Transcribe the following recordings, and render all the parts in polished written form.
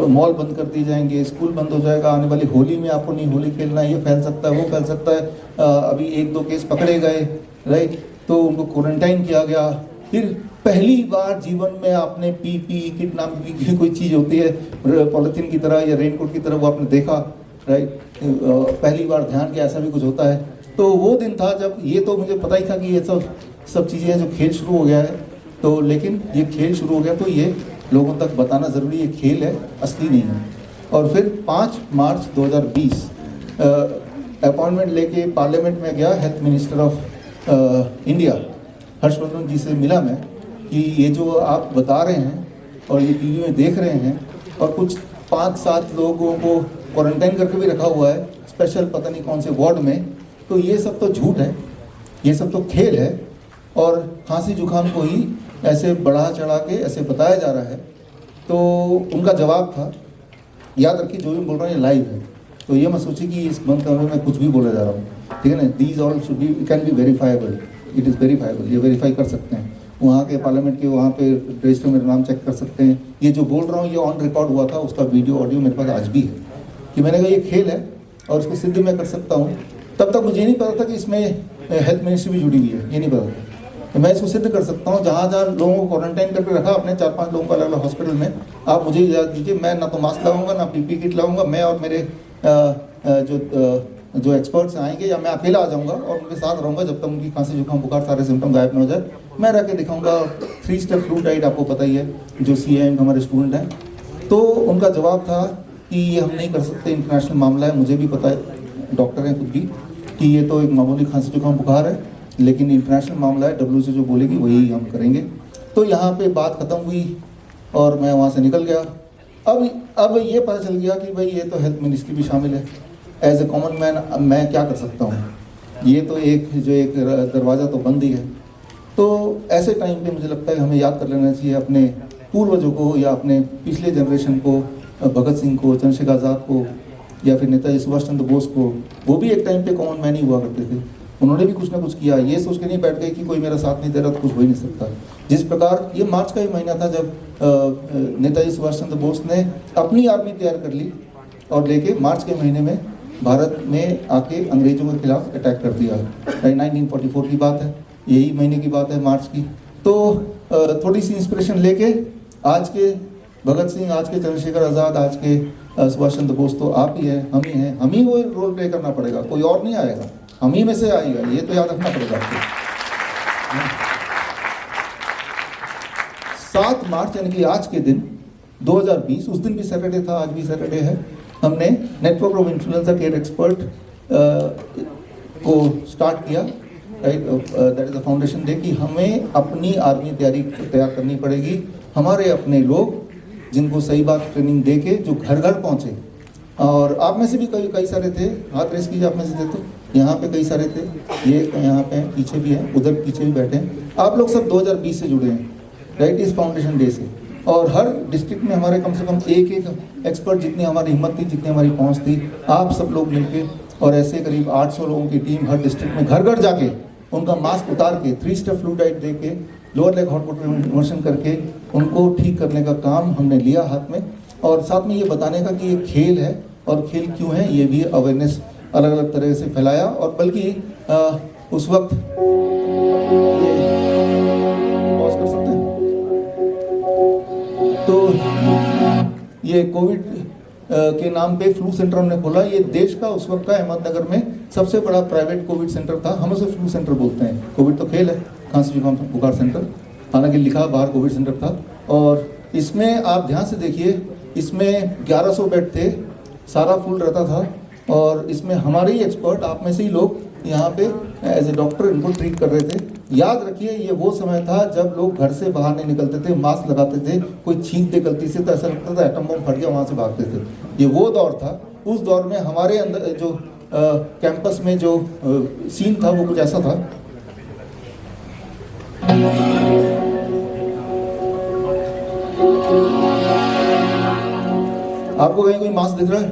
Mall बंद कर दिए जाएंगे, स्कूल बंद हो जाएगा, आने वाली होली में आपको नहीं होली खेलना है, ये फैल सकता है, वो फैल सकता है। अभी 1-2 केस पकड़े गए, राइट, तो उनको क्वारंटाइन किया गया। फिर पहली बार जीवन में आपने पीपीई किट नाम की कोई चीज़ होती है पॉलिथीन की तरह या रेनकोट की तरह, वो आपने देखा, राइट, पहली बार ध्यान किया ऐसा भी कुछ होता है। तो वो दिन था जब, ये तो मुझे पता ही था कि ये सब चीज़ें हैं जो खेल शुरू हो गया है, तो लेकिन ये खेल शुरू हो गया तो ये लोगों तक बताना ज़रूरी, ये खेल है, असली नहीं है। और फिर 5 मार्च 2020 अपॉइंटमेंट लेके पार्लियामेंट में गया, health minister of India Harshvardhan ji से मिला मैं कि ये जो आप बता रहे हैं और ये टीवी में देख रहे हैं, और कुछ 5-7 लोगों को क्वारंटाइन करके भी रखा हुआ है स्पेशल पता नहीं कौन से वार्ड में, तो ये सब तो झूठ है, ये सब तो खेल है, और खांसी जुकाम को ही ऐसे बढ़ा चढ़ा के ऐसे बताया जा रहा है। तो उनका जवाब था, याद रखिए जो भी बोल रहा हूँ ये लाइव है, तो ये मत सोचिए कि इस बंद कमरे में कुछ भी बोला जा रहा हूँ, ठीक है ना। These all should be, can be verifiable, it is verifiable, ये वेरीफाई कर सकते हैं वहाँ के पार्लियामेंट के, वहाँ पे रजिस्टर में नाम चेक कर सकते हैं। ये जो बोल रहा हूँ ये ऑन रिकॉर्ड हुआ था, उसका वीडियो ऑडियो मेरे पास आज भी है कि मैंने कहा ये खेल है और उसको सिद्ध मैं कर सकता हूँ। तब तक मुझे नहीं पता था कि इसमें हेल्थ मिनिस्ट्री भी जुड़ी हुई है, ये नहीं पता था। तो मैं इसको सिद्ध कर सकता हूँ, जहाँ जहाँ लोगों को क्वारंटाइन करके रखा अपने 4-5 लोगों को अलग अलग हॉस्पिटल में, आप मुझे इजाज़त दीजिए, मैं ना तो मास्क लगाऊंगा ना पीपी किट लगाऊंगा, मैं और मेरे जो एक्सपर्ट्स आएंगे, या मैं अकेला आ जाऊंगा और उनके साथ रहूंगा जब तक उनकी खांसी जुकाम बुखार सारे सिम्टम गायब ना हो जाए। मैं रह के दिखाऊंगा 3 स्टेप फ्लू डाइट, आपको पता ही है, जो CIM हमारे स्टूडेंट हैं। तो उनका जवाब था कि ये हम नहीं कर सकते, इंटरनेशनल मामला है, मुझे भी पता है, डॉक्टर हैं खुद भी, कि ये तो एक मामूली खांसी जुकाम बुखार है, लेकिन इंटरनेशनल मामला है, WHO जो बोलेगी वही हम करेंगे। तो यहाँ पे बात ख़त्म हुई और मैं वहाँ से निकल गया। अब ये पता चल गया कि भाई ये तो हेल्थ मिनिस्ट्री भी शामिल है। एज ए कॉमन मैन अब मैं क्या कर सकता हूँ, ये तो एक दरवाज़ा तो बंद ही है। तो ऐसे टाइम पे मुझे लगता है हमें याद कर लेना चाहिए अपने पूर्वजों को, या अपने पिछले जनरेशन को, भगत सिंह को, चंद्रशेखर आज़ाद को, या फिर नेताजी सुभाष चंद्र बोस को। वो भी एक टाइम पे कॉमन मैन ही हुआ करते थे, उन्होंने भी कुछ ना कुछ किया। ये सोच के नहीं बैठ गए कि कोई मेरा साथ नहीं दे रहा तो कुछ हो ही नहीं सकता। जिस प्रकार ये मार्च का ही महीना था जब नेताजी सुभाष चंद्र बोस ने अपनी आर्मी तैयार कर ली और लेके मार्च के महीने में भारत में आके अंग्रेजों के खिलाफ अटैक कर दिया। 1944 की बात है, यही महीने की बात है मार्च की। तो थोड़ी सी इंस्पिरेशन लेके आज के भगत सिंह, आज के चंद्रशेखर आज़ाद, आज के सुभाष चंद्र बोस तो आप ही हैं, हम ही हैं, हम ही वो रोल प्ले करना पड़ेगा, कोई और नहीं आएगा, हम ही में से आएगा, ये तो याद रखना पड़ेगा आपको। 7 मार्च यानी कि आज के दिन 2020, उस दिन भी सैटरडे था, आज भी सैटरडे है, हमने network of influenza care expert को स्टार्ट किया, right, that is the foundation day, कि हमें अपनी आर्मी तैयार करनी पड़ेगी। हमारे अपने लोग जिनको सही बात ट्रेनिंग दे के जो घर घर पहुँचे, और आप में से भी कई सारे थे, हाथ रेस कीजिए आप में से थे, तो यहाँ पे कई सारे थे, ये यहाँ पे हैं, पीछे भी हैं, उधर पीछे भी बैठे हैं, आप लोग सब 2020 से जुड़े हैं, राइट, इस फाउंडेशन डे से। और हर डिस्ट्रिक्ट में हमारे कम से कम एक एक्सपर्ट, जितनी हमारी हिम्मत थी, जितनी हमारी पहुँच थी, आप सब लोग मिलके, और ऐसे करीब 800 लोगों की टीम हर डिस्ट्रिक्ट में घर घर जाके उनका मास्क उतार के 3 स्टेप फ्लू डाइट दे के, lower leg hot water immersion करके उनको ठीक करने का काम हमने लिया हाथ में। और साथ में ये बताने का कि ये खेल है और खेल क्यों है, ये भी अवेयरनेस अलग अलग तरह से फैलाया। और बल्कि उस वक्त पॉज कर सकते हैं, तो ये कोविड के नाम पे फ्लू सेंटर हमने खोला। ये देश का उस वक्त का अहमदनगर में सबसे बड़ा प्राइवेट कोविड सेंटर था। हम उसे फ्लू सेंटर बोलते हैं, कोविड तो खेल है, खांसी जुकाम बुखार सेंटर, हालांकि लिखा बाहर कोविड सेंटर था। और इसमें आप ध्यान से देखिए, इसमें 1100 बेड थे, सारा फुल रहता था, और इसमें हमारे ही एक्सपर्ट, आप में से ही लोग यहाँ पे एज ए डॉक्टर इनको ट्रीट कर रहे थे। याद रखिए ये वो समय था जब लोग घर से बाहर नहीं निकलते थे, मास्क लगाते थे, कोई छींक दे गलती से तो ऐसा लगता था एटम बम फट गया, वहाँ से भागते थे। ये वो दौर था। उस दौर में हमारे अंदर जो कैंपस में जो सीन था वो कुछ ऐसा था। आपको कहीं कोई मास्क दिख रहा है,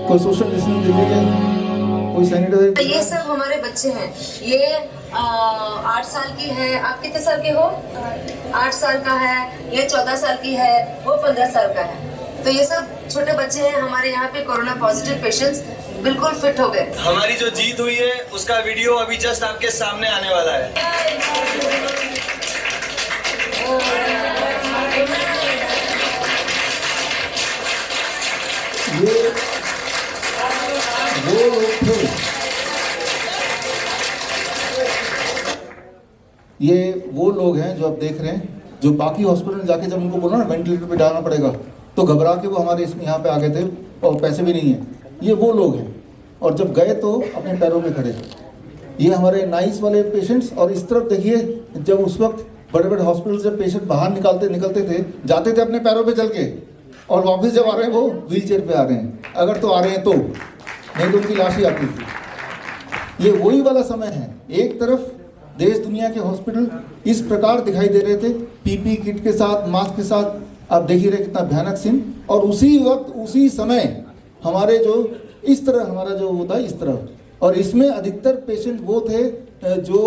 कोई सोशल डिस्टेंस दिख रही है, कोई सैनिटाइजर? ये सब हमारे बच्चे हैं। ये 8 साल की है, आप कितने साल के हो? 8 साल का है, ये 14 साल की है, वो 15 साल का है। तो ये सब छोटे बच्चे हैं हमारे यहाँ पे कोरोना पॉजिटिव पेशेंट्स, बिल्कुल फिट हो गए। हमारी जो जीत हुई है उसका वीडियो अभी जस्ट आपके सामने आने वाला है। ये वो लोग थे, ये वो लोग हैं जो आप देख रहे हैं, जो बाकी हॉस्पिटल में जाके जब उनको बोला ना वेंटिलेटर पे डालना पड़ेगा तो घबरा के वो हमारे इसमें यहाँ पे आ गए थे और पैसे भी नहीं है। ये वो लोग हैं, और जब गए तो अपने पैरों पे खड़े। ये हमारे नाइस वाले पेशेंट्स, और इस तरफ देखिए जब उस वक्त बड़े बड़े हॉस्पिटल से पेशेंट बाहर निकलते थे, जाते थे अपने पैरों पे चल के, और वापस जब आ रहे हैं वो व्हील चेयर पे आ रहे हैं, अगर तो आ रहे हैं तो, नहीं तो उनकी लाश ही आती थी। ये वही वाला समय है। एक तरफ देश दुनिया के हॉस्पिटल इस प्रकार दिखाई दे रहे थे, पीपी किट के साथ, मास्क के साथ, आप देख ही रहे कितना भयानक सीन। और उसी वक्त उसी समय हमारे जो इस तरह हमारा जो होता है इस तरह, और इसमें अधिकतर पेशेंट वो थे जो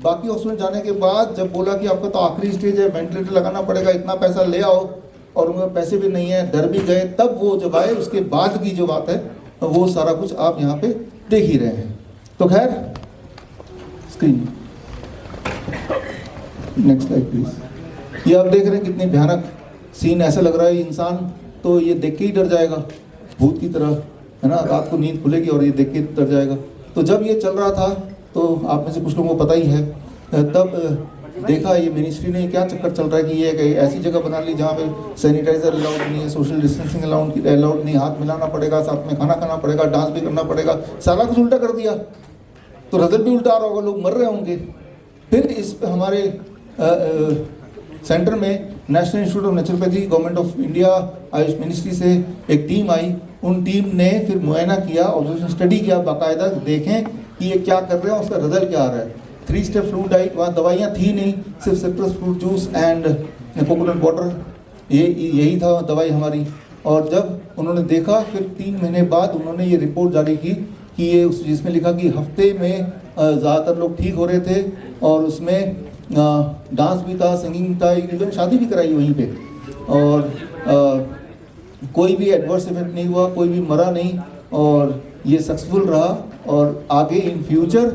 बाकी हॉस्पिटल जाने के बाद जब बोला कि आपका तो आखिरी स्टेज है, वेंटिलेटर लगाना पड़ेगा, इतना पैसा ले आओ, और उनके पैसे भी नहीं है, डर भी गए, तब वो जब आए उसके बाद की जो बात है वो सारा कुछ आप यहाँ पे देख ही रहे हैं। तो खैर, स्क्रीन नेक्स्ट स्लाइड प्लीज। ये आप देख रहे हैं कितनी भयानक सीन, ऐसा लग रहा है इंसान तो ये देख के ही डर जाएगा, भूत की तरह, है ना। रात को नींद खुलेगी और ये देख के डर जाएगा। तो जब ये चल रहा था तो आप में से कुछ लोगों को पता ही है, तब देखा ये मिनिस्ट्री ने क्या चक्कर चल रहा है कि ये एक ऐसी जगह बना ली जहाँ पे सैनिटाइजर अलाउड नहीं है, सोशल डिस्टेंसिंग अलाउड नहीं, हाथ मिलाना पड़ेगा, साथ में खाना खाना पड़ेगा, डांस भी करना पड़ेगा, सारा कुछ उल्टा कर दिया। तो रिजल्ट भी उल्टा आ रहा होगा, लोग मर रहे होंगे। फिर इस हमारे सेंटर में national institute of naturopathy, government of India, Ayush ministry से एक टीम आई। उन टीम ने फिर मुआयना किया, ऑब्जर्वेशन स्टडी किया, बाकायदा देखें कि ये क्या कर रहे हैं, उसका रिजल्ट क्या आ रहा है। 3 स्टेप फ्लू डाइट, वहाँ दवाइयाँ थी नहीं, सिर्फ citrus fruit juice and coconut water, यही था दवाई हमारी। और जब उन्होंने देखा फिर 3 महीने बाद उन्होंने ये रिपोर्ट जारी की कि ये जिसमें लिखा कि हफ्ते में ज़्यादातर लोग ठीक हो रहे थे, और उसमें डांस भी था, सिंगिंग था, इवन शादी भी कराई वहीं पे, और कोई भी एडवर्स इफेक्ट नहीं हुआ, कोई भी मरा नहीं, और ये सक्सेसफुल रहा। और आगे इन फ्यूचर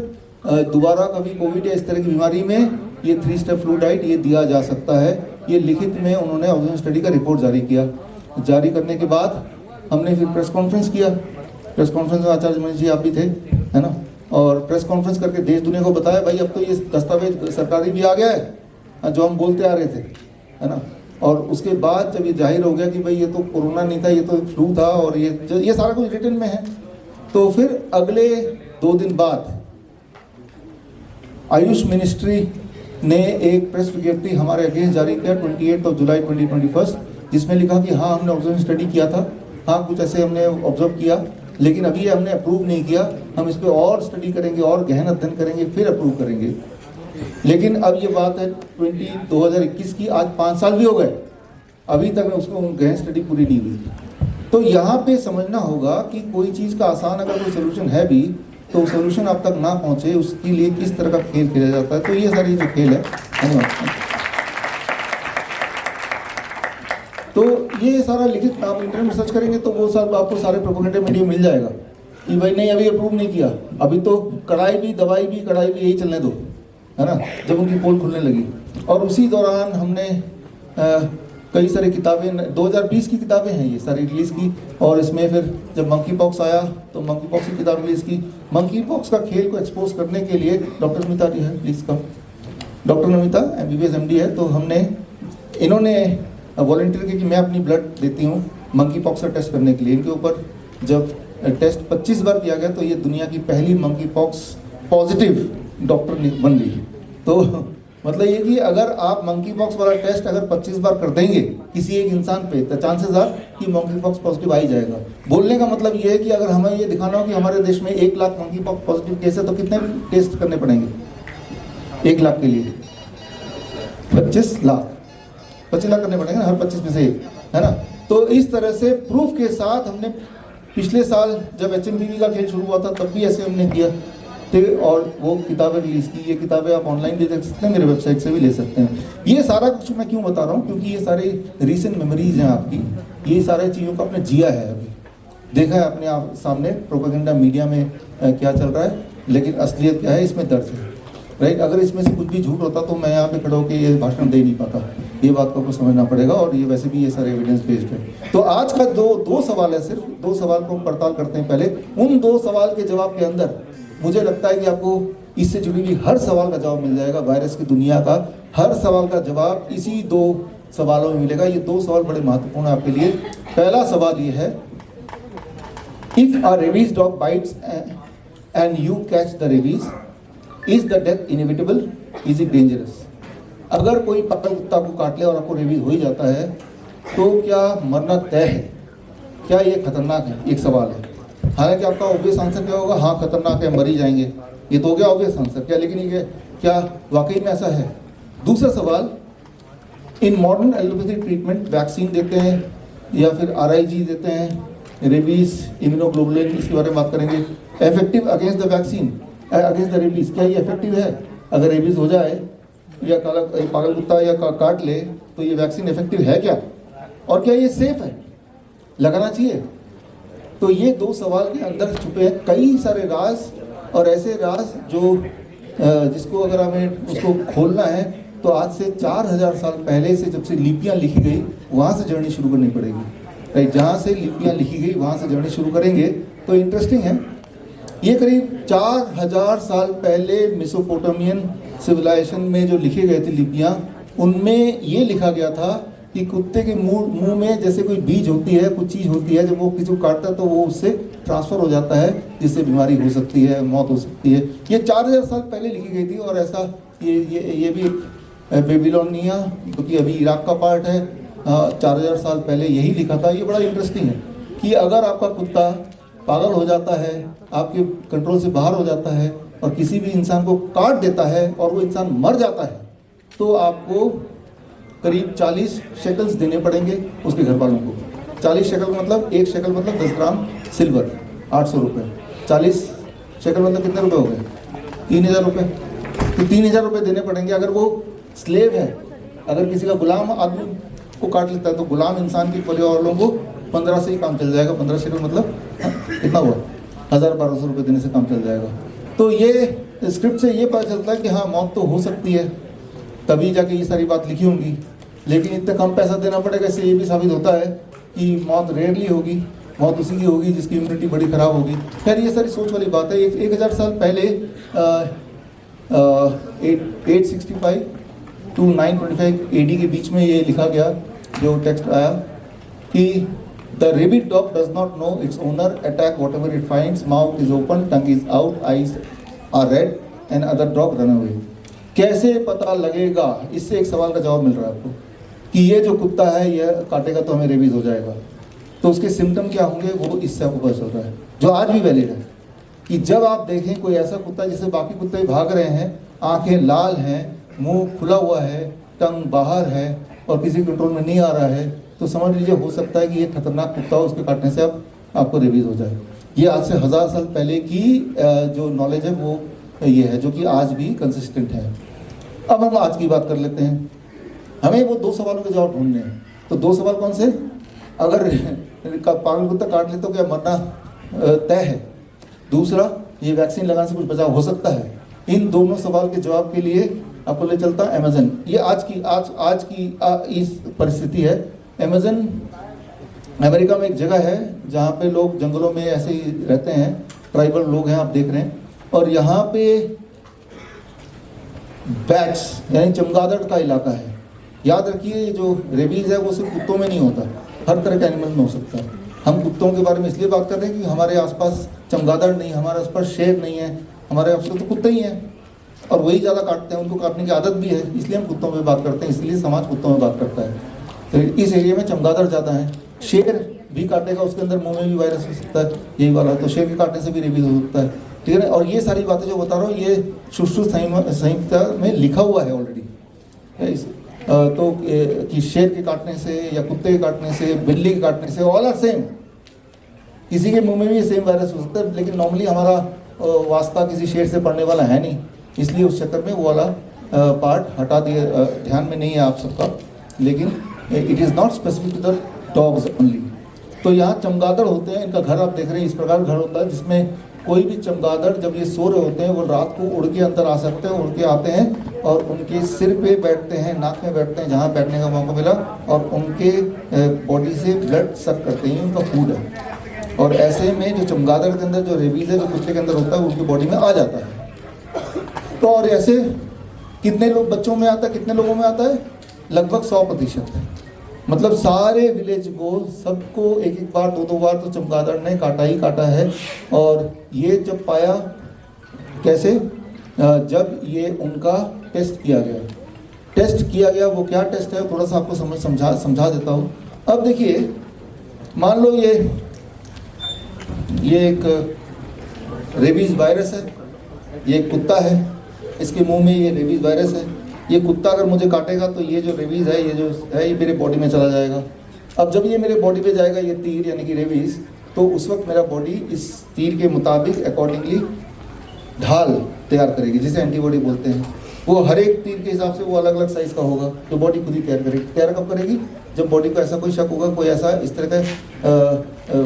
दोबारा कभी कोविड या इस तरह की बीमारी में ये 3 स्टेप फ्लू डाइट ये दिया जा सकता है। ये लिखित में उन्होंने ऑब्जर्वेशन स्टडी का रिपोर्ट जारी किया। जारी करने के बाद हमने फिर प्रेस कॉन्फ्रेंस किया। प्रेस कॉन्फ्रेंस में आचार्य मनीष जी आप भी थे, है ना, और प्रेस कॉन्फ्रेंस करके देश दुनिया को बताया भाई अब तो ये दस्तावेज सरकारी भी आ गया है जो हम बोलते आ रहे थे, है ना। और उसके बाद जब ये जाहिर हो गया कि भाई ये तो कोरोना नहीं था, ये तो फ्लू था, और ये सारा कुछ रिटर्न में है, तो फिर अगले 2 दिन बाद आयुष मिनिस्ट्री ने एक प्रेस विज्ञप्ति हमारे अगेंस्ट जारी किया 28 जुलाई 2021, जिसमें लिखा कि हाँ हमने ऑब्जर्वेशन स्टडी किया था, हाँ कुछ ऐसे हमने ऑब्जर्व किया, लेकिन अभी ये हमने अप्रूव नहीं किया, हम इस पर और स्टडी करेंगे और गहन अध्ययन करेंगे फिर अप्रूव करेंगे। लेकिन अब ये बात है 2021 की, आज 5 साल भी हो गए, अभी तक उसको गहन स्टडी पूरी नहीं हुई। तो यहाँ पे समझना होगा कि कोई चीज़ का आसान अगर कोई सोल्यूशन है भी तो सोल्यूशन आप तक ना पहुँचे उसके लिए किस तरह का खेल खेला जाता है। तो ये सारी जो खेल है, धन्यवाद। तो ये सारा लिखित आप इंटरनेट सर्च करेंगे तो वो सब आपको सारे प्रोपेगेंडा मीडिया मिल जाएगा कि भाई नहीं अभी अप्रूव नहीं किया, अभी तो कड़ाई भी दवाई भी कड़ाई भी यही चलने दो, है ना, जब उनकी पोल खुलने लगी। और उसी दौरान हमने कई सारी किताबें, 2020 की किताबें हैं ये सारी रिलीज़ की, और इसमें फिर जब मंकी पॉक्स आया तो मंकी पॉक्स की किताब रिलीज़ की। मंकी पॉक्स का खेल को एक्सपोज करने के लिए डॉक्टर नमिता जी है, please come, doctor Namita MBBS MD है, तो हमने इन्होंने वॉलंटियर के कि मैं अपनी ब्लड देती हूँ मंकी पॉक्स का टेस्ट करने के लिए। इनके ऊपर जब टेस्ट 25 बार किया गया तो ये दुनिया की पहली मंकी पॉक्स पॉजिटिव डॉक्टर बन गई। तो मतलब ये कि अगर आप मंकी पॉक्स वाला टेस्ट अगर 25 बार कर देंगे किसी एक इंसान पे तो चांसेस आर कि मंकी पॉक्स पॉजिटिव आ ही जाएगा। बोलने का मतलब ये है कि अगर हमें ये दिखाना हो कि हमारे देश में 1 lakh monkey pox positive case है तो कितने टेस्ट करने पड़ेंगे 1 लाख के लिए? 25 लाख करने पड़ेंगे हर 25 में से एक, है ना। तो इस तरह से प्रूफ के साथ हमने पिछले साल जब HMPV का खेल शुरू हुआ था तब भी ऐसे हमने किया थे, और वो किताबें रिलीज़ की। ये किताबें आप ऑनलाइन भी देख सकते हैं, मेरे वेबसाइट से भी ले सकते हैं। ये सारा कुछ मैं क्यों बता रहा हूँ, क्योंकि ये सारी रीसेंट मेमोरीज हैं आपकी, ये सारे चीज़ों को आपने जिया है, अभी देखा है अपने आप सामने प्रोपेगेंडा मीडिया में क्या चल रहा है, लेकिन असलियत क्या है इसमें दर्ज है, राइट। अगर इसमें से कुछ भी झूठ होता तो मैं यहाँ पे खड़ा होकर ये भाषण दे नहीं पाता, ये बात को आपको समझना पड़ेगा। और ये वैसे भी ये सारे एविडेंस बेस्ड है। तो आज का दो सवाल है, सिर्फ 2 सवाल को हम पड़ताल करते हैं। पहले उन 2 सवाल के जवाब के अंदर मुझे लगता है कि आपको इससे जुड़ी हुई हर सवाल का जवाब मिल जाएगा। वायरस की दुनिया का हर सवाल का जवाब इसी 2 सवालों में मिलेगा। ये 2 सवाल बड़े महत्वपूर्ण है आपके लिए। पहला सवाल ये है, if a rabies dog bytes and you catch the rabies, is the death inevitable, is it dangerous? अगर कोई पक्का कुत्ता आपको काट ले और आपको रेबीज हो ही जाता है तो क्या मरना तय है? क्या ये खतरनाक है? एक सवाल है। हालांकि आपका ऑब्वियस आंसर क्या होगा, हाँ खतरनाक है, मर ही जाएंगे, ये तो हो गया ऑब्वियस आंसर। क्या लेकिन ये क्या वाकई में ऐसा है? दूसरा सवाल, in modern allopathic treatment vaccine देते हैं या फिर RIG देते हैं, रेबीज इम्यूनोग्लोबुलिन, इसके बारे में बात करेंगे। Effective against the vaccine, against the rabies, क्या ये इफेक्टिव है? अगर रेबीज हो जाए या पागल कुत्ता या काट ले तो ये वैक्सीन इफेक्टिव है क्या? और क्या ये सेफ है, लगाना चाहिए? तो ये 2 सवाल के अंदर छुपे हैं कई सारे राज, और ऐसे राज जो जिसको अगर हमें उसको खोलना है तो आज से 4000 साल पहले से, जब से लिपियाँ लिखी गई, वहाँ से जर्नी शुरू करनी पड़ेगी, राइट। जहाँ से लिपियाँ लिखी गई वहाँ से जर्नी शुरू करेंगे। तो इंटरेस्टिंग है, ये करीब 4000 साल पहले मेसोपोटामियन सिविलाइजेशन में जो लिखे गए थे लिपियाँ, उनमें ये लिखा गया था कि कुत्ते के मुंह में जैसे कोई बीज होती है, कुछ चीज़ होती है, जब वो किसी को काटता है तो वो उससे ट्रांसफ़र हो जाता है, जिससे बीमारी हो सकती है, मौत हो सकती है। ये 4000 साल पहले लिखी गई थी। और ऐसा ये भी बेबीलोनिया, क्योंकि अभी इराक का पार्ट है, 4000 साल पहले यही लिखा था। ये बड़ा इंटरेस्टिंग है कि अगर आपका कुत्ता पागल हो जाता है, आपके कंट्रोल से बाहर हो जाता है और किसी भी इंसान को काट देता है और वो इंसान मर जाता है, तो आपको करीब 40 शेकल्स देने पड़ेंगे उसके घर वालों को। 40 शेकल मतलब 1 शेकल मतलब 10 ग्राम सिल्वर, 800 रुपये। 40 शेकल मतलब कितने रुपए हो गए? 3000 रुपये। तो 3000 रुपये देने पड़ेंगे। अगर वो स्लेव है, अगर किसी का गुलाम आदमी को काट लेता है तो गुलाम इंसान के परिवार वालों को 15 से ही काम चल जाएगा। 15 शेकल मतलब कितना हुआ? 1000-1200 रुपये देने से काम चल जाएगा। तो ये स्क्रिप्ट से ये पता चलता है कि हाँ मौत तो हो सकती है, तभी जाके ये सारी बात लिखी होंगी, लेकिन इतना कम पैसा देना पड़ेगा। इससे ये भी साबित होता है कि मौत रेयरली होगी, मौत उसी की होगी जिसकी इम्यूनिटी बड़ी ख़राब होगी। खैर ये सारी सोच वाली बात है। 1000 साल पहले 865 to 925 AD के बीच में ये लिखा गया, जो टेक्स्ट आया कि the rabid dog does not know its owner, attack whatever it finds, mouth is open, tongue is out, eyes are red and other dog run away. कैसे पता लगेगा? इससे एक सवाल का जवाब मिल रहा है आपको कि ये जो कुत्ता है ये काटेगा तो हमें रेबीज हो जाएगा। तो उसके सिम्टम क्या होंगे वो इससे आपको पता चल रहा है, जो आज भी वैलिड है कि जब आप देखें कोई ऐसा कुत्ता जिसे बाकी कुत्ते भाग रहे हैं, आंखें लाल हैं, मुंह खुला हुआ है, टंग बाहर है और किसी कंट्रोल में नहीं आ रहा है, तो समझ लीजिए हो सकता है कि ये खतरनाक कुत्ता हो, उसके काटने से आपको रेबीज हो जाए। ये आज से 1000 साल पहले की जो नॉलेज है वो ये है, जो कि आज भी कंसिस्टेंट है। अब हम आज की बात कर लेते हैं। हमें वो 2 सवालों के जवाब ढूंढने हैं। तो 2 सवाल कौन से? अगर पागल कुत्ता काट ले तो क्या मरना तय है? दूसरा, ये वैक्सीन लगाने से कुछ बचाव हो सकता है? इन दोनों सवाल के जवाब के लिए आपको ले चलता है अमेजन। ये आज की इस परिस्थिति है। अमेजन अमेरिका में एक जगह है जहाँ पे लोग जंगलों में ऐसे ही रहते हैं, ट्राइबल लोग हैं, आप देख रहे हैं। और यहाँ पे बैट्स यानी चमगादड़ का इलाका है। याद रखिए जो रेबीज है वो सिर्फ कुत्तों में नहीं होता, हर तरह के एनिमल में हो सकता है। हम कुत्तों के बारे में इसलिए बात कर रहे हैं कि हमारे आसपास चमगादड़ नहीं, हमारे आसपास शेर नहीं है, हमारे आसपास तो कुत्ते ही हैं और वही ज़्यादा काटते हैं, उनको काटने की आदत भी है, इसलिए हम कुत्तों में बात करते हैं, इसलिए समाज कुत्तों में बात करता है। तो इस एरिया में चमगादड़ ज़्यादा है। शेर भी काटेगा, उसके अंदर मुँह में भी वायरस हो सकता है, यही वाला, तो शेर के काटने से भी रेबीज हो सकता है, ठीक है ना। और ये सारी बातें जो बता रहा हूँ ये सुश्रुत संहिता में लिखा हुआ है ऑलरेडी। तो कि शेर के काटने से या कुत्ते के काटने से, बिल्ली के काटने से, ऑल आर सेम। किसी के मुंह में भी सेम वायरस हो सकता है, लेकिन नॉर्मली हमारा वास्ता किसी शेर से पड़ने वाला है नहीं, इसलिए उस चक्कर में वो वाला पार्ट हटा दिया, ध्यान में नहीं है आप सबका। लेकिन it is not specific to the dogs only. तो यहाँ चमगादड़ होते हैं, इनका घर आप देख रहे हैं इस प्रकार घर होता है जिसमें कोई भी चमगादड़ जब ये सो रहे होते हैं वो रात को उड़ के अंदर आ सकते हैं, उड़ के आते हैं और उनके सिर पे बैठते हैं, नाक में बैठते हैं जहाँ बैठने का मौका मिला, और उनके बॉडी से ब्लड सक करते हैं, उनका फूड है। और ऐसे में जो चमगादड़ के अंदर जो रेबीज़ है जो कुत्ते के अंदर होता है उनकी बॉडी में आ जाता है। तो और ऐसे कितने लोग बच्चों में आता है, कितने लोगों में आता है? लगभग 100%। मतलब सारे विलेज को सबको एक एक बार 2-2 बार तो चमगादड़ ने काटा ही काटा है। और ये जब पाया कैसे, जब ये उनका टेस्ट किया गया, वो क्या टेस्ट है थोड़ा सा आपको समझा देता हूँ। अब देखिए, मान लो ये एक रेबीज़ वायरस है, ये एक कुत्ता है, इसके मुंह में ये रेबीज़ वायरस है। ये कुत्ता अगर मुझे काटेगा तो ये जो रेबीज़ है, ये जो है ये मेरे बॉडी में चला जाएगा। अब जब ये मेरे बॉडी पे जाएगा ये तीर यानी कि रेबीज़, तो उस वक्त मेरा बॉडी इस तीर के मुताबिक अकॉर्डिंगली ढाल तैयार करेगी, जिसे एंटीबॉडी बोलते हैं। वो हर एक तीर के हिसाब से वो अलग अलग साइज़ का होगा, जो बॉडी खुद ही तैयार करेगी। तैयार कब करेगी? जब बॉडी को ऐसा कोई शक होगा, कोई ऐसा इस तरह का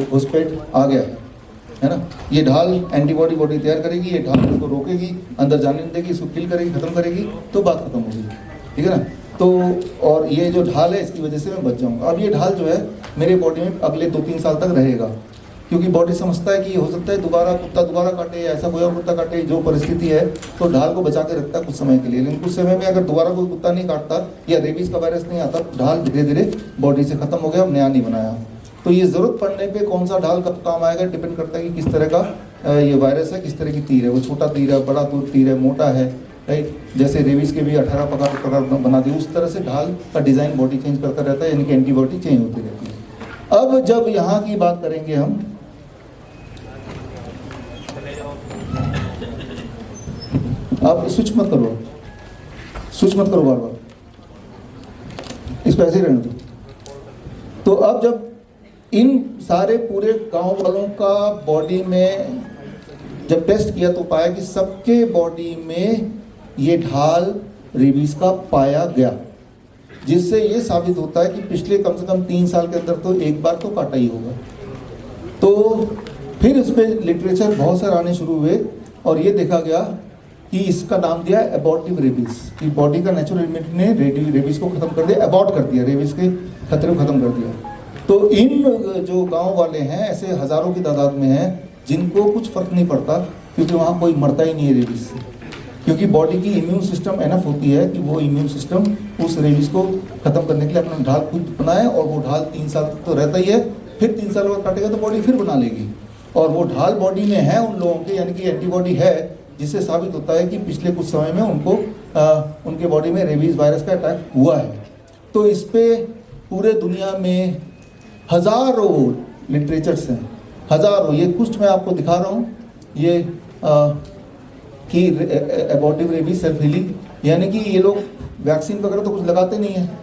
घुसपैठ आ गया है ना। ये ढाल एंटीबॉडी बॉडी तैयार करेगी, ये ढाल उसको रोकेगी, अंदर जाने नहीं देगी, इसको किल करेगी, खत्म करेगी, तो बात खत्म होगी, ठीक है ना। तो और ये जो ढाल है इसकी वजह से मैं बच जाऊँगा। अब ये ढाल जो है मेरे बॉडी में अगले 2-3 साल तक रहेगा, क्योंकि बॉडी समझता है कि हो सकता है कुत्ता दोबारा काटे या ऐसा कोई और कुत्ता काटे, जो परिस्थिति है, तो ढाल को बचा के रखता है कुछ समय के लिए। लेकिन कुछ समय में अगर दोबारा कोई कुत्ता नहीं काटता या रेबीज़ का वायरस नहीं आता, ढाल धीरे धीरे बॉडी से खत्म हो गया, नया नहीं बनाया। तो ये ज़रूरत पड़ने पे कौन सा ढाल कब काम आएगा डिपेंड करता है कि किस तरह का ये वायरस है, किस तरह की तीर है। वो छोटा तीर है, बड़ा तीर है, मोटा है, राइट। जैसे रेबीज़ के भी 18 प्रकार बना दिए, उस तरह से ढाल का डिज़ाइन बॉडी चेंज करता रहता है, यानी कि एंटीबॉडी चेंज होती रहती है। अब जब यहाँ की बात करेंगे हम, आप स्विच मत करो बार बार, इसको ऐसे ही रहने दो। तो अब जब इन सारे पूरे गांव वालों का बॉडी में जब टेस्ट किया तो पाया कि सबके बॉडी में ये ढाल रेबीज़ का पाया गया, जिससे ये साबित होता है कि पिछले कम से कम 3 साल के अंदर तो एक बार तो काटा ही होगा। तो फिर इस पर लिटरेचर बहुत सारे आने शुरू हुए और ये देखा गया कि इसका नाम दिया एबॉर्टिव रेबीज़, कि बॉडी का नेचुरल इम्यूनिटी ने रेबीज़ को खत्म कर दिया, एबॉर्ट कर दिया, रेबीज़ के खतरे को खत्म कर दिया। तो इन जो गांव वाले हैं ऐसे हज़ारों की तादाद में हैं जिनको कुछ फर्क नहीं पड़ता, क्योंकि वहाँ कोई मरता ही नहीं है रेबीज़ से, क्योंकि बॉडी की इम्यून सिस्टम एनफ होती है कि वो इम्यून सिस्टम उस रेबीज़ को ख़त्म करने के लिए अपना ढाल खुद बनाए, और वो ढाल 3 साल तक तो रहता ही है, फिर 3 साल बाद काटेगा तो बॉडी फिर बना लेगी। और वो ढाल बॉडी में है उन लोगों के, यानी कि एंटीबॉडी है, जिससे साबित होता है कि पिछले कुछ समय में उनको उनके बॉडी में रेबीज़ वायरस का अटैक हुआ है। तो इस पर पूरे दुनिया में हज़ारों लिटरेचर्स हैं, हज़ारों। ये कुछ मैं आपको दिखा रहा हूँ, ये कि एबॉर्टिव रेबीज़ सेल्फ हीलिंग, यानी कि ये लोग वैक्सीन वगैरह तो कुछ लगाते नहीं हैं,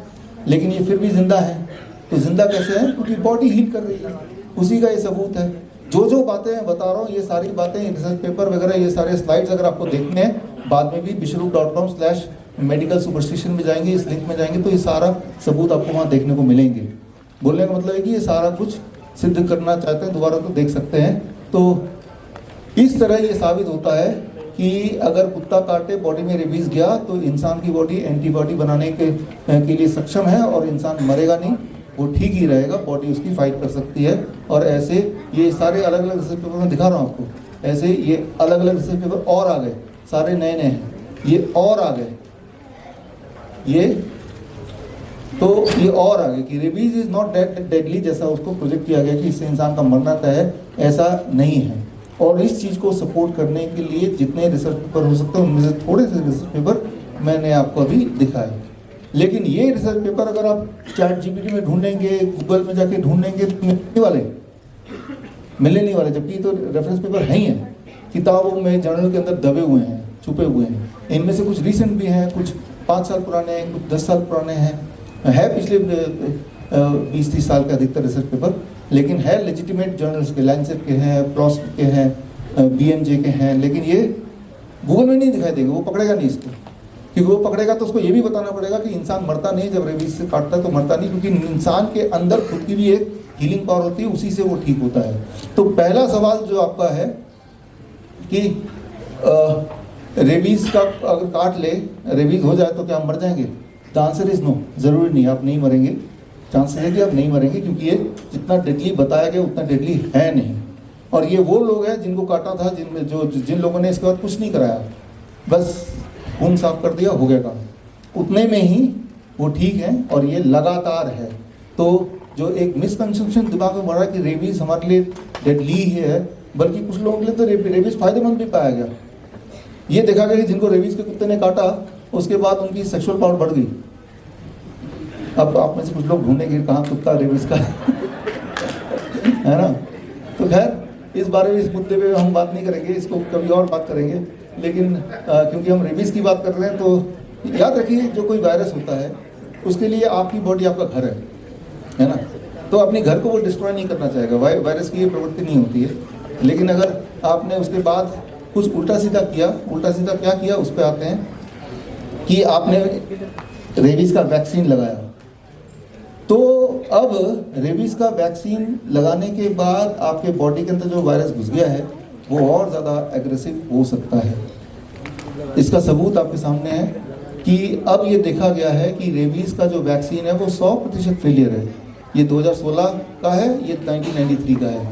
लेकिन ये फिर भी ज़िंदा है। तो ज़िंदा कैसे है? क्योंकि बॉडी हील कर रही है, उसी का ये सबूत है। जो बातें मैं बता रहा हूँ, ये सारी बातें, रिसर्च पेपर वगैरह, ये सारे स्लाइड्स अगर आपको देखने हैं बाद में भी bishrup.com/medical superstition में जाएंगे, इस लिंक में जाएंगे तो ये सारा सबूत आपको वहाँ देखने को मिलेंगे। बोलने का मतलब है कि ये सारा कुछ सिद्ध करना चाहते हैं दोबारा तो देख सकते हैं। तो इस तरह ये साबित होता है कि अगर कुत्ता काटे बॉडी में रेबीज़ गया तो इंसान की बॉडी एंटीबॉडी बनाने के लिए सक्षम है और इंसान मरेगा नहीं, वो ठीक ही रहेगा, बॉडी उसकी फाइट कर सकती है। और ऐसे ये सारे अलग अलग रिसर्च पेपर में दिखा रहा हूँ आपको, ऐसे ये अलग अलग रिसर्च पेपर और आ गए, सारे नए नए हैं, ये और आ गए, ये और आगे कि रेबीज़ इज़ नॉट डेडली, जैसा उसको प्रोजेक्ट किया गया कि इससे इंसान का मरना तय है, ऐसा नहीं है। और इस चीज़ को सपोर्ट करने के लिए जितने रिसर्च पेपर हो सकते हैं उनमें से थोड़े से रिसर्च पेपर मैंने आपको अभी दिखाए। लेकिन ये रिसर्च पेपर अगर आप ChatGPT में ढूंढेंगे, गूगल में जाके ढूंढेंगे तो मिलने नहीं वाले, जबकि तो रेफरेंस पेपर है ही हैं, किताबों में जर्नल के अंदर दबे हुए हैं, छुपे हुए हैं। इनमें से कुछ रिसेंट भी हैं, कुछ 5 साल पुराने हैं, कुछ 10 साल पुराने हैं, है पिछले 20-30 साल के अधिकतर रिसर्च पेपर, लेकिन है लेजिटिमेट जर्नल्स के, लैंसेट के हैं, प्लॉस के हैं, BMJ के हैं। लेकिन ये गूगल में नहीं दिखाई देंगे, वो पकड़ेगा नहीं इसको, क्योंकि वो पकड़ेगा तो उसको ये भी बताना पड़ेगा कि इंसान मरता नहीं, जब रेबीज से काटता है तो मरता नहीं, क्योंकि इंसान के अंदर खुद की भी एक हीलिंग पावर होती है, उसी से वो ठीक होता है। तो पहला सवाल जो आपका है कि रेबीज का अगर काट ले, रेबीज हो जाए तो क्या हम मर जाएंगे? द आंसर इज नो, जरूरी नहीं, आप नहीं मरेंगे। चांसेस है कि आप नहीं मरेंगे, क्योंकि ये जितना डेडली बताया गया उतना डेडली है नहीं। और ये वो लोग हैं जिनको काटा था, जिन लोगों ने इसके बाद कुछ नहीं कराया, बस खून साफ कर दिया, हो गया काम, उतने में ही वो ठीक है। और ये लगातार है। तो जो एक मिसकंसेप्शन दिमाग में बढ़ा कि रेबीज हमारे लिए डेडली ही है, बल्कि कुछ लोगों के लिए तो रेबीज फायदेमंद भी पाया गया। ये देखा गया कि जिनको रेबीज के कुत्ते ने काटा उसके बाद उनकी सेक्सुअल पावर बढ़ गई। अब आप में से कुछ लोग ढूंढेंगे कहाँ कुत्ता रेबीज का है ना। तो खैर इस बारे में, इस मुद्दे पे हम बात नहीं करेंगे, इसको कभी और बात करेंगे। लेकिन क्योंकि हम रेबीज की बात कर रहे हैं तो याद रखिए, जो कोई वायरस होता है उसके लिए आपकी बॉडी आपका घर है ना। तो अपने घर को वो डिस्ट्रॉय नहीं करना चाहेगा, वायरस की ये प्रवृत्ति नहीं होती है। लेकिन अगर आपने उसके बाद कुछ उल्टा सीधा क्या किया, उस पर आते हैं कि आपने रेबीज का वैक्सीन लगाया। तो अब रेबीज का वैक्सीन लगाने के बाद आपके बॉडी के अंदर जो वायरस घुस गया है वो और ज़्यादा एग्रेसिव हो सकता है। इसका सबूत आपके सामने है कि अब ये देखा गया है कि रेबीज का जो वैक्सीन है वो 100% फेलियर है। ये 2016 का है, ये 1993 का है।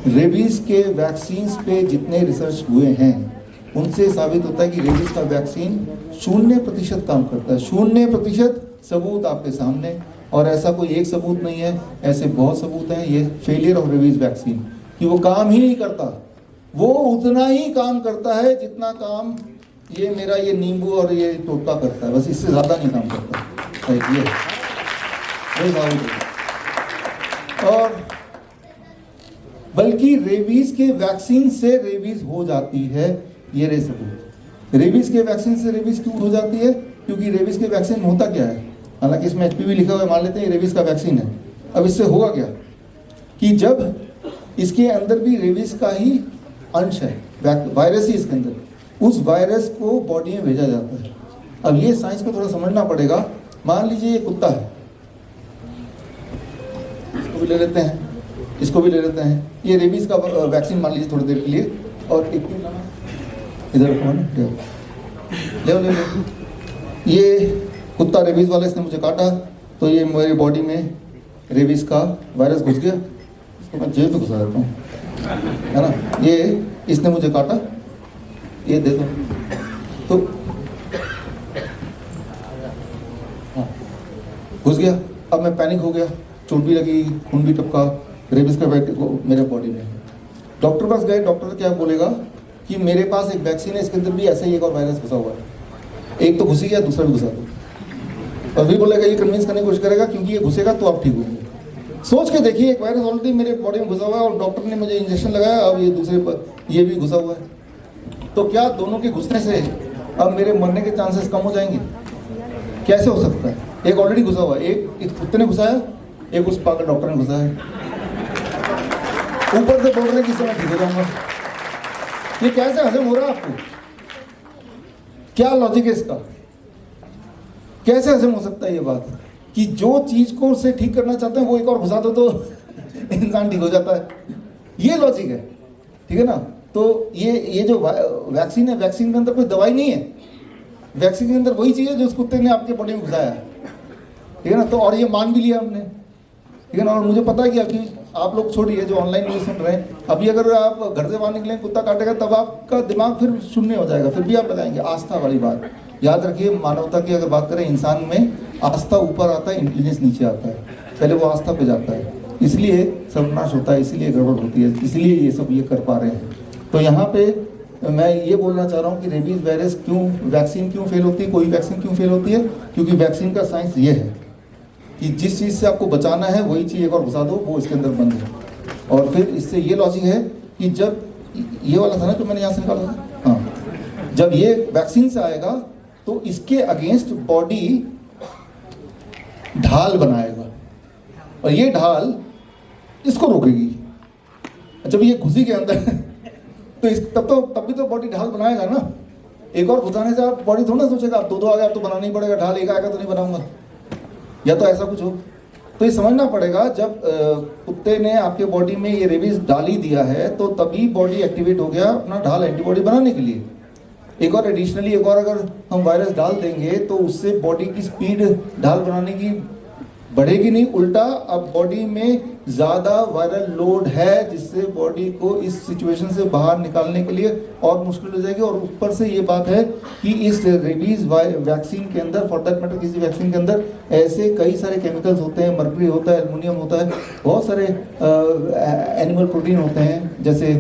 रेबीज के वैक्सीन्स पे जितने रिसर्च हुए हैं उनसे साबित होता है कि रेबीज का वैक्सीन 0% काम करता है। 0% सबूत आपके सामने। और ऐसा कोई एक सबूत नहीं है, ऐसे बहुत सबूत हैं। ये फेलियर ऑफ रेबीज वैक्सीन कि वो काम ही नहीं करता, वो उतना ही काम करता है जितना काम ये मेरा ये नींबू और ये टोटका करता है, बस इससे ज़्यादा नहीं काम करता। ये और बल्कि रेबीज के वैक्सीन से रेबीज हो जाती है। ये रे सबूत, रेबीज के वैक्सीन से रेबीज क्यों हो जाती है? क्योंकि रेबीज के वैक्सीन होता क्या है, हालांकि इसमें HPV लिखा हुआ है, मान लेते हैं ये रेबीज का वैक्सीन है। अब इससे होगा क्या कि जब इसके अंदर भी रेबीज का ही अंश है, वायरस ही इसके अंदर, उस वायरस को बॉडी में भेजा जाता है। अब ये साइंस को थोड़ा समझना पड़ेगा। मान लीजिए ये कुत्ता है, इसको भी ले लेते हैं, इसको भी ले लेते हैं। ये रेबीज का वैक्सीन मान लीजिए थोड़ी देर के लिए, और एक इधर ले ये कुत्ता रेबीज वाला, इसने मुझे काटा तो ये मेरी बॉडी में रेबीज का वायरस घुस गया। इसको मैं जेब में घुसा देता हूँ, है ना। ये इसने मुझे काटा, ये दे दो तो हाँ घुस गया। अब मैं पैनिक हो गया, चोट भी लगी, खून भी टपका, रेबीज का मेरे बॉडी में। डॉक्टर पास गए, डॉक्टर क्या बोलेगा कि मेरे पास एक वैक्सीन है, इसके अंदर भी ऐसा ही एक और वायरस घुसा हुआ है, एक तो घुसी गया, दूसरा भी घुसा दो। और भी बोलेगा, ये कन्विंस करने की कोशिश करेगा क्योंकि ये घुसेगा तो आप ठीक होंगे। सोच के देखिए, एक वायरस ऑलरेडी मेरे बॉडी में घुसा हुआ है और डॉक्टर ने मुझे इंजेक्शन लगाया, अब ये दूसरे पर ये भी घुसा हुआ है। तो क्या दोनों के घुसने से अब मेरे मरने के चांसेस कम हो जाएंगे? कैसे हो सकता है? एक ऑलरेडी घुसा हुआ है, एक इस कुत्ते ने घुसाया, एक उस पागल डॉक्टर ने घुसाया, ऊपर से बोल रहे कि मैं ठीक हो जाऊंगा। ये कैसे हजम हो रहा है आपको? क्या लॉजिक है इसका? कैसे हजम हो सकता है ये बात कि जो चीज को से ठीक करना चाहते हैं वो एक और घुसा दो तो इंसान ठीक हो जाता है? ये लॉजिक है, ठीक है ना। तो ये जो वैक्सीन है, वैक्सीन के अंदर कोई दवाई नहीं है, वैक्सीन के अंदर वही चीज है जो उस कुत्ते ने आपके बॉडी में घुसाया, ठीक है ना। तो और ये मान भी लिया हमने, ठीक है ना। और मुझे पता है कि अभी आप लोग छोड़िए जो ऑनलाइन न्यूज़ सुन रहे हैं, अभी अगर आप घर से बाहर निकले कुत्ता काटेगा तब आपका दिमाग फिर शून्य हो जाएगा, फिर भी आप बताएंगे। आस्था वाली बात याद रखिए, मानवता की अगर बात करें, इंसान में आस्था ऊपर आता है, इंटेलिजेंस नीचे आता है, पहले वो आस्था पे जाता है, इसलिए सर्वनाश होता है, इसलिए गड़बड़ होती है, इसलिए ये सब ये कर पा रहे हैं। तो यहाँ पे मैं ये बोलना चाह रहा हूँ कि रेबीज वायरस क्यों, वैक्सीन क्यों फेल होती है, कोई वैक्सीन क्यों फेल होती है? क्योंकि वैक्सीन का साइंस ये है कि जिस चीज़ से आपको बचाना है वही चीज़ एक और घुसा दो, वो इसके अंदर बंद है। और फिर इससे ये लॉजिक है कि जब ये वाला था ना जो मैंने यहाँ से निकाला था, हाँ, जब ये वैक्सीन से आएगा तो इसके अगेंस्ट बॉडी ढाल बनाएगा और ये ढाल इसको रोकेगी। जब ये घुसी के अंदर तो तब भी तो बॉडी ढाल बनाएगा ना, एक और घुसाने से आप बॉडी थोड़ा ना सोचेगा आप दो आ गया, आप तो बनाना ही पड़ेगा, ढाल एक आएगा तो नहीं बनाऊंगा, या तो ऐसा कुछ हो। तो ये समझना पड़ेगा, जब कुत्ते ने आपके बॉडी में ये रेबीज डाल ही दिया है तो तभी बॉडी एक्टिवेट हो गया अपना ढाल एंटीबॉडी बनाने के लिए। एक और एडिशनली एक और अगर हम वायरस डाल देंगे तो उससे बॉडी की स्पीड ढाल बनाने की बढ़ेगी नहीं, उल्टा अब बॉडी में ज़्यादा वायरल लोड है जिससे बॉडी को इस सिचुएशन से बाहर निकालने के लिए और मुश्किल हो जाएगी। और ऊपर से ये बात है कि इस रेबीज वैक्सीन के अंदर, फॉर दैट मैटर किसी वैक्सीन के अंदर ऐसे कई सारे केमिकल्स होते हैं, मर्क्यूरी होता है, एल्युमिनियम होता है, बहुत सारे एनिमल प्रोटीन होते हैं, जैसे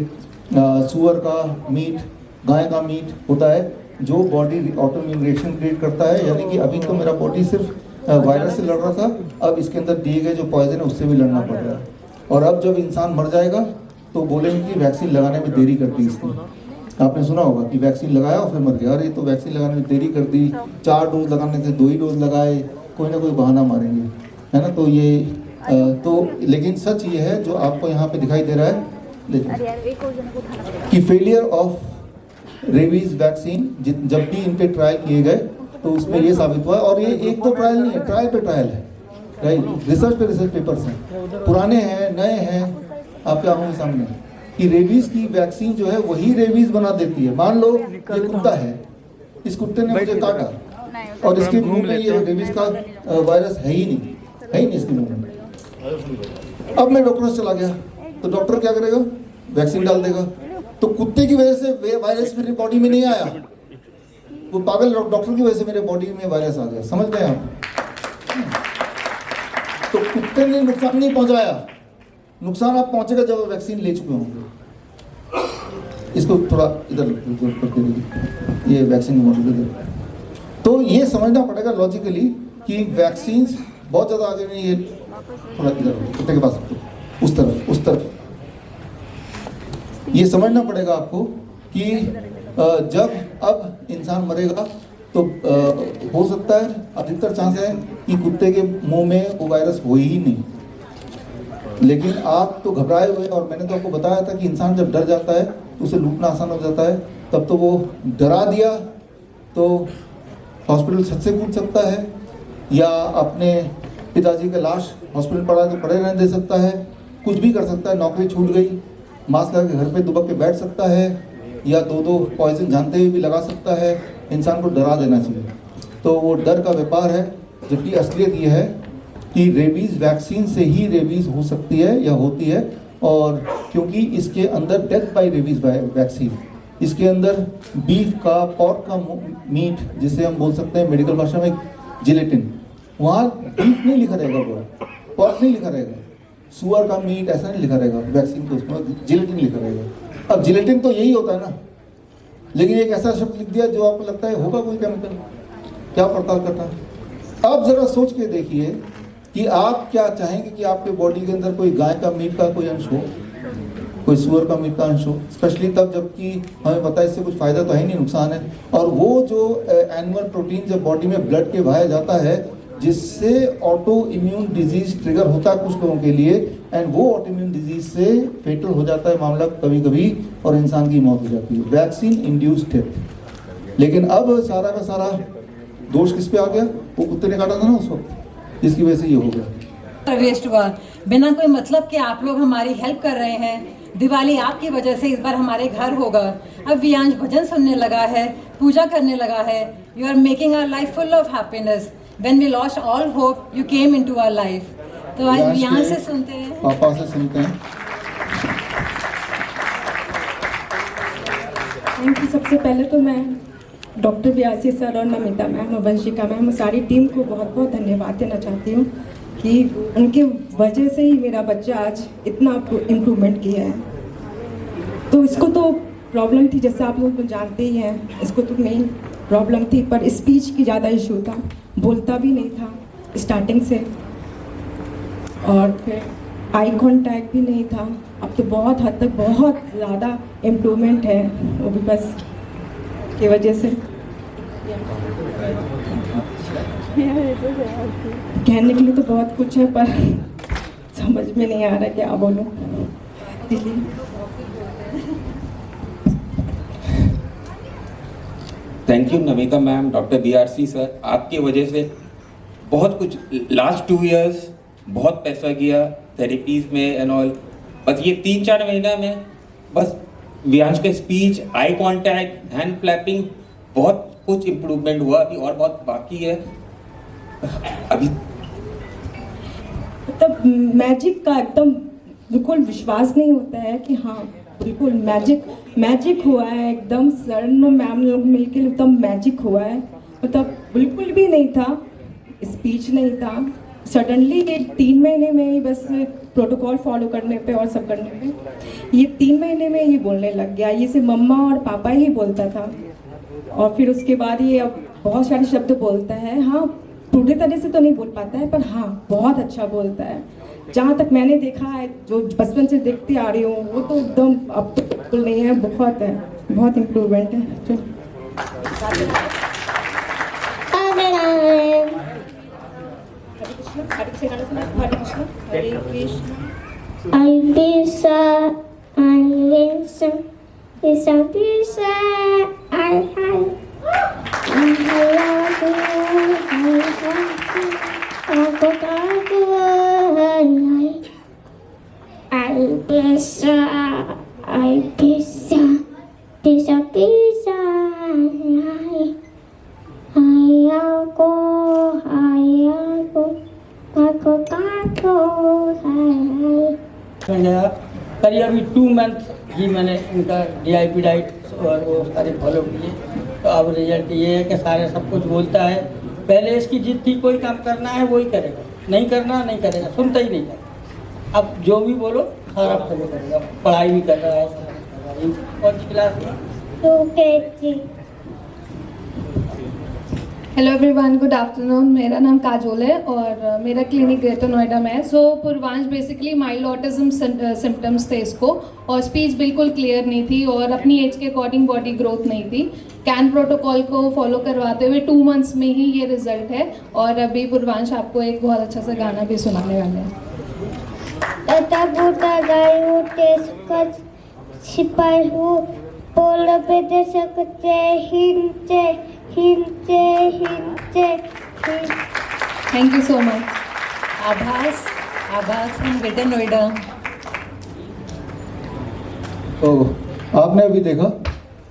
सुअर का मीट, गाय का मीट होता है जो body auto immune reaction create करता है। यानी कि अभी तो मेरा बॉडी सिर्फ वायरस से लड़ रहा था, अब इसके अंदर दिए गए जो पॉइजन है उससे भी लड़ना पड़ रहा है। और अब जब इंसान मर जाएगा तो बोलेंगे कि वैक्सीन लगाने में देरी कर दी इसने। आपने सुना होगा कि वैक्सीन लगाया और फिर मर गया, अरे तो वैक्सीन लगाने में देरी कर दी, 4 डोज लगाने से 2 ही डोज लगाए, कोई ना कोई बहाना मारेंगे, है ना। तो ये तो लेकिन सच ये है जो आपको यहाँ पे दिखाई दे रहा है कि फेलियर ऑफ रेबीज वैक्सीन जब भी इन पे ट्रायल किए गए तो उसमें ये साबित हुआ। और ये एक तो ट्रायल नहीं है, ट्रायल पे ट्रायल है, राइट, रिसर्च पे रिसर्च पेपर्स हैं, पुराने हैं, नए हैं, आपके आंखों के सामने कि रेबीज की वैक्सीन जो है वही रेबीज बना देती है। मान लो ये कुत्ता है, इस कुत्ते ने मुझे काटा और इसके मुंह में ये रेबीज का वायरस है ही नहीं इसके मुंह में। अब मैं डॉक्टर से चला गया तो डॉक्टर क्या करेगा, वैक्सीन डाल देगा। तो कुत्ते की वजह से वायरस मेरी बॉडी में नहीं आया, वो पागल डॉक्टर की वजह से मेरे बॉडी में वायरस आ गया, समझ गए आप। तो कुत्ते ने नुकसान नहीं पहुंचाया, नुकसान आप पहुंचेगा जब वैक्सीन ले चुके होंगे। इसको थोड़ा इधर करके दीजिए, ये वैक्सीन मॉडल। तो ये समझना पड़ेगा लॉजिकली कि वैक्सीन बहुत ज़्यादा आगे नहीं, ये थोड़ा इधर कुत्ते के पास उस तरफ ये समझना पड़ेगा आपको कि जब अब इंसान मरेगा तो हो सकता है, अधिकतर चांस है कि कुत्ते के मुंह में वो वायरस हो ही नहीं। लेकिन आप तो घबराए हुए, और मैंने तो आपको बताया था कि इंसान जब डर जाता है तो उसे लूटना आसान हो जाता है। तब तो वो डरा दिया तो हॉस्पिटल छत से कूद सकता है, या अपने पिताजी का लाश हॉस्पिटल पड़ा तो पड़े रहने दे सकता है, कुछ भी कर सकता है। नौकरी छूट गई, मास्क लगा के घर पे दुबक के बैठ सकता है, या 2 पॉइजन जानते हुए भी लगा सकता है। इंसान को डरा देना चाहिए, तो वो डर का व्यापार है। जबकि असलियत ये है कि रेबीज़ वैक्सीन से ही रेबीज़ हो सकती है या होती है, और क्योंकि इसके अंदर डेथ बाय रेबीज़ वैक्सीन, इसके अंदर बीफ का, पॉर्क का मीट, जिसे हम बोल सकते हैं मेडिकल भाषा में जिलेटिन, वहाँ बीफ नहीं लिखा रहेगा, पॉर्क नहीं लिखा रहेगा, सुअर का मीट ऐसा नहीं लिखा रहेगा वैक्सीन को, उसमें जिलेटिन लिखा रहेगा। अब जिलेटिन तो यही होता है ना, लेकिन एक ऐसा शब्द लिख दिया जो आपको लगता है होगा कोई केमिकल, क्या पड़ताल करना है। अब जरा सोच के देखिए कि आप क्या चाहेंगे कि आपके बॉडी के अंदर कोई गाय का मीट का कोई अंश हो, कोई सुअर का मीट का अंश हो, स्पेशली तब जबकि हमें पता है इससे कुछ फायदा तो है नहीं, नुकसान है। और वो जो एनिमल प्रोटीन जब बॉडी में ब्लड के बहाया जाता है, जिससे ऑटो इम्यून डिजीज ट्रिगर होता है कुछ लोगों के लिए, एंड वो ऑटो इम्यून डिजीज से फेटल हो जाता है मामला कभी कभी, और इंसान की मौत हो जाती है, वैक्सीन इंड्यूस्ड डेथ। लेकिन अब सारा का सारा दोष किस पे आ गया, वो कुत्ते ने काटा था ना उस वक्त, जिसकी वजह से ये हो गया। वेस्ट हुआ बिना कोई मतलब के, आप लोग हमारी हेल्प कर रहे हैं। दिवाली आपकी वजह से इस बार हमारे घर होगा। अब वियांश भजन सुनने लगा है, पूजा करने लगा है। You are making our life full of happiness. When we lost all hope, you came into our life. तो आज वियांश से सुनते हैं, पापा से सुनते हैं। Thank you. सबसे पहले तो मैं डॉक्टर व्यासी सर और नमिता मैम और वंशिका मैम, सारी टीम को बहुत बहुत धन्यवाद देना चाहती हूँ कि उनके वजह से ही मेरा बच्चा आज इतना इम्प्रूवमेंट किया है। तो इसको तो प्रॉब्लम थी, जैसे आप लोग तो जानते ही हैं, इसको तो मेन प्रॉब्लम थी, पर स्पीच की ज़्यादा इशू था, बोलता भी नहीं था स्टार्टिंग से, और फिर आई कॉन्टैक्ट भी नहीं था। अब तो बहुत हद तक बहुत ज़्यादा इम्प्रूवमेंट है, वो भी बस की वजह से। कहने के लिए तो बहुत कुछ है, पर समझ में नहीं आ रहा क्या बोलूं। Thank you Namita ma'am, doctor BRC sir, आपकी वजह से बहुत कुछ लास्ट 2 इयर्स बहुत पैसा गया थेरेपीज में एंड ऑल। बस ये 3-4 महीना में बस वियांश का speech, eye contact, hand flapping, बहुत कुछ इम्प्रूवमेंट हुआ। अभी और बहुत बाकी है। अभी मतलब मैजिक का एकदम बिल्कुल विश्वास नहीं होता है कि हाँ बिल्कुल मैजिक हुआ है। एकदम सर मैम लोग मिलकर एकदम मैजिक हुआ है। मतलब बिल्कुल भी नहीं था, स्पीच नहीं था, सडनली ये 3 महीने में ही बस प्रोटोकॉल फॉलो करने पे और सब करने पे ये 3 महीने में ही बोलने लग गया। ये सिर्फ मम्मा और पापा ही बोलता था और फिर उसके बाद ये अब बहुत सारे शब्द बोलता है। हाँ पूरी तरह से तो नहीं बोल पाता है पर हाँ बहुत अच्छा बोलता है। जहाँ तक मैंने देखा है, जो बचपन से देखते आ रही हूँ, वो तो एकदम अब तो बिल्कुल नहीं है, बहुत इम्प्रूवमेंट है। करीब अभी 2 मंथ ही मैंने इनका DIP डाइट और वो सारे फॉलो किए, तो अब रिजल्ट ये है कि सारे सब कुछ बोलता है। पहले इसकी जिद थी कोई काम करना है वही करेगा, नहीं करना नहीं करेगा, सुनता ही नहीं था। अब जो भी बोलो सारा फॉलो करेगा, पढ़ाई भी कर रहा है। कौन सी क्लास में? Hello everyone, good afternoon. मेरा नाम काजोल है और मेरा क्लिनिक ग्रेटर नोएडा में है। सो Purvansh basically mild autism symptoms थे इसको, और स्पीच बिल्कुल क्लियर नहीं थी और अपनी एज के अकॉर्डिंग बॉडी ग्रोथ नहीं थी। कैन प्रोटोकॉल को फॉलो करवाते हुए 2 मंथ्स में ही ये रिजल्ट है। और अभी पूर्वांश आपको एक बहुत अच्छा सा गाना भी सुनाने वाले हैं। सिपाही हूँ पोल पे दे सकते हिंचे हिंचे हिंचे। Thank you so much. Abhas from greater Noida. तो आपने अभी देखा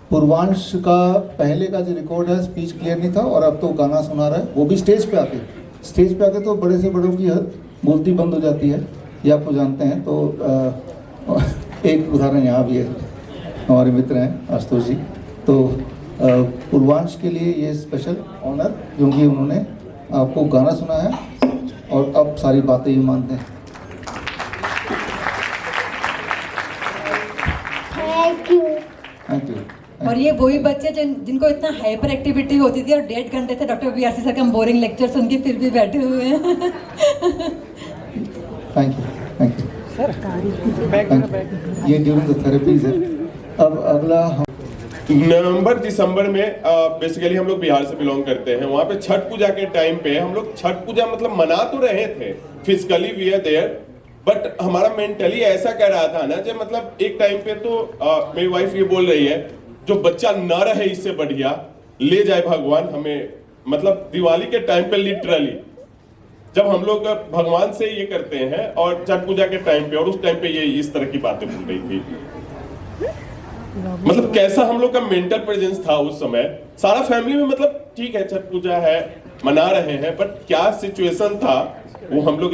पूर्वांश का पहले का जो रिकॉर्ड है, स्पीच क्लियर नहीं था और अब तो गाना सुना रहा है, वो भी स्टेज पे आके तो बड़े से बड़ों की हद बोलती बंद हो जाती है, ये आपको जानते हैं। तो एक उदाहरण यहाँ भी है, हमारे मित्र हैं आशुतोष जी। तो पूर्वांश के लिए ये स्पेशल ऑनर, क्योंकि उन्होंने आपको गाना सुना है और अब सारी बातें ही मानते हैं। Thank you. और ये वही बच्चे जिनको इतना हाइपर एक्टिविटी होती थी और 1.5 घंटे से डॉक्टर BRC सर का बोरिंग लेक्चर सुन के फिर भी बैठे हुए हैं। थैंक यू ये ड्यूरिंग द थेरेपीज है। अब अगला नवंबर दिसंबर में बेसिकली हम लोग बिहार से बिलोंग करते हैं। वहाँ पे छठ पूजा के टाइम पे हम लोग छठ पूजा मतलब मना तो रहे थे, physically we are there, but हमारा मेंटली ऐसा कह रहा था ना, जब मतलब एक टाइम पे तो मेरी वाइफ ये बोल रही है जो बच्चा न रहे इससे बढ़िया ले जाए भगवान हमें। मतलब दिवाली के टाइम पे लिटरली जब हम लोग भगवान से ये करते हैं और छठ पूजा के टाइम पे, और उस टाइम पे ये इस तरह की बातें बोल रही थी। मतलब कैसा हम लोग का मेंटल प्रेजेंस था उस समय। सारा फैमिली में मतलब ठीक है छठ पूजा है मना रहे हैं, बट क्या सिचुएशन था वो हम लोग